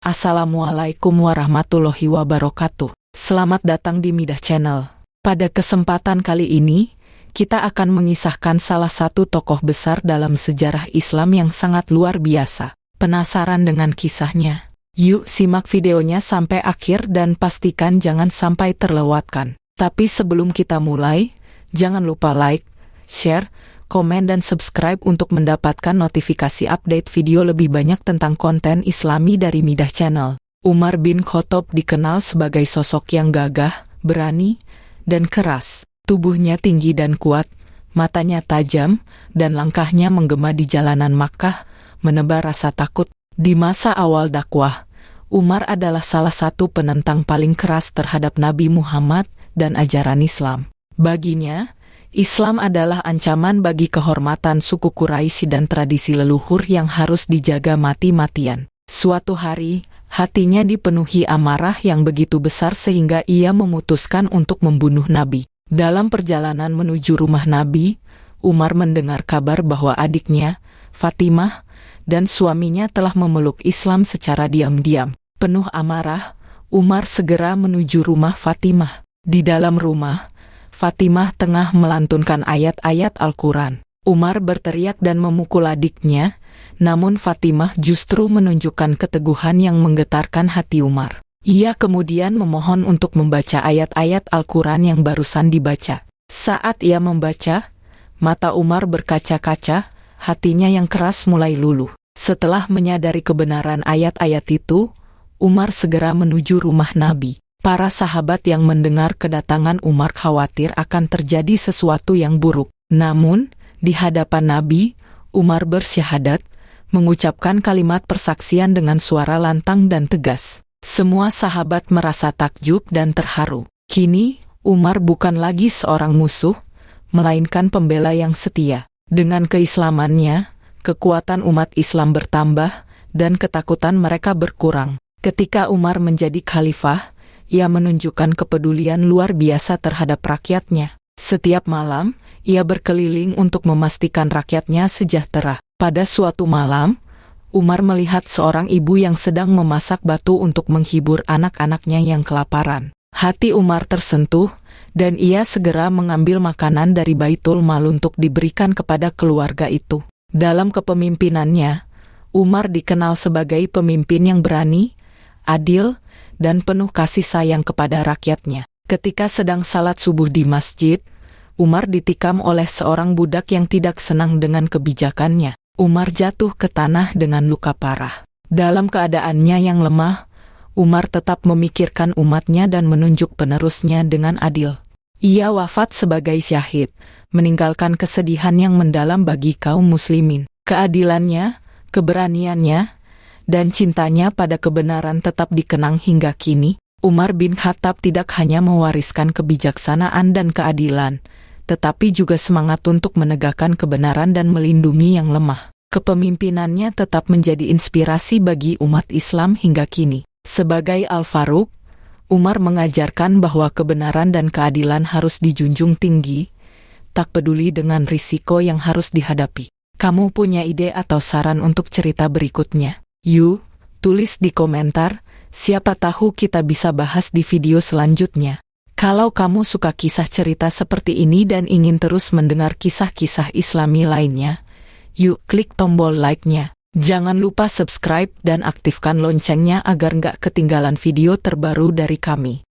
Assalamualaikum warahmatullahi wabarakatuh. Selamat datang di Midah Channel. Pada kesempatan kali ini, kita akan mengisahkan salah satu tokoh besar dalam sejarah Islam yang sangat luar biasa. Penasaran dengan kisahnya? Yuk simak videonya sampai akhir dan pastikan jangan sampai terlewatkan. Tapi sebelum kita mulai, jangan lupa like, share, komen dan subscribe untuk mendapatkan notifikasi update video lebih banyak tentang konten Islami dari Midah Channel. Umar bin Khattab dikenal sebagai sosok yang gagah, berani, dan keras. Tubuhnya tinggi dan kuat, matanya tajam, dan langkahnya menggema di jalanan Makkah, menebar rasa takut. Di masa awal dakwah, Umar adalah salah satu penentang paling keras terhadap Nabi Muhammad dan ajaran Islam. Baginya, Islam adalah ancaman bagi kehormatan suku Quraisy dan tradisi leluhur yang harus dijaga mati-matian. Suatu hari, hatinya dipenuhi amarah yang begitu besar sehingga ia memutuskan untuk membunuh Nabi. Dalam perjalanan menuju rumah Nabi, Umar mendengar kabar bahwa adiknya, Fatimah, dan suaminya telah memeluk Islam secara diam-diam. Penuh amarah, Umar segera menuju rumah Fatimah. Di dalam rumah, Fatimah tengah melantunkan ayat-ayat Al-Quran. Umar berteriak dan memukul adiknya, namun Fatimah justru menunjukkan keteguhan yang menggetarkan hati Umar. Ia kemudian memohon untuk membaca ayat-ayat Al-Quran yang barusan dibaca. Saat ia membaca, mata Umar berkaca-kaca, hatinya yang keras mulai luluh. Setelah menyadari kebenaran ayat-ayat itu, Umar segera menuju rumah Nabi. Para sahabat yang mendengar kedatangan Umar khawatir akan terjadi sesuatu yang buruk. Namun, di hadapan Nabi, Umar bersyahadat, mengucapkan kalimat persaksian dengan suara lantang dan tegas. Semua sahabat merasa takjub dan terharu. Kini, Umar bukan lagi seorang musuh, melainkan pembela yang setia. Dengan keislamannya, kekuatan umat Islam bertambah, dan ketakutan mereka berkurang. Ketika Umar menjadi khalifah, ia menunjukkan kepedulian luar biasa terhadap rakyatnya. Setiap malam, ia berkeliling untuk memastikan rakyatnya sejahtera. Pada suatu malam, Umar melihat seorang ibu yang sedang memasak batu untuk menghibur anak-anaknya yang kelaparan. Hati Umar tersentuh, dan ia segera mengambil makanan dari Baitul Mal untuk diberikan kepada keluarga itu. Dalam kepemimpinannya, Umar dikenal sebagai pemimpin yang berani, adil, dan penuh kasih sayang kepada rakyatnya. Ketika sedang salat subuh di masjid, Umar ditikam oleh seorang budak yang tidak senang dengan kebijakannya. Umar jatuh ke tanah dengan luka parah. Dalam keadaannya yang lemah, Umar tetap memikirkan umatnya dan menunjuk penerusnya dengan adil. Ia wafat sebagai syahid, meninggalkan kesedihan yang mendalam bagi kaum muslimin. Keadilannya, keberaniannya, dan cintanya pada kebenaran tetap dikenang hingga kini. Umar bin Khattab tidak hanya mewariskan kebijaksanaan dan keadilan, tetapi juga semangat untuk menegakkan kebenaran dan melindungi yang lemah. Kepemimpinannya tetap menjadi inspirasi bagi umat Islam hingga kini. Sebagai Al-Faruq, Umar mengajarkan bahwa kebenaran dan keadilan harus dijunjung tinggi, tak peduli dengan risiko yang harus dihadapi. Kamu punya ide atau saran untuk cerita berikutnya? Yuk, tulis di komentar, siapa tahu kita bisa bahas di video selanjutnya. Kalau kamu suka kisah cerita seperti ini dan ingin terus mendengar kisah-kisah Islami lainnya, yuk klik tombol like-nya. Jangan lupa subscribe dan aktifkan loncengnya agar nggak ketinggalan video terbaru dari kami.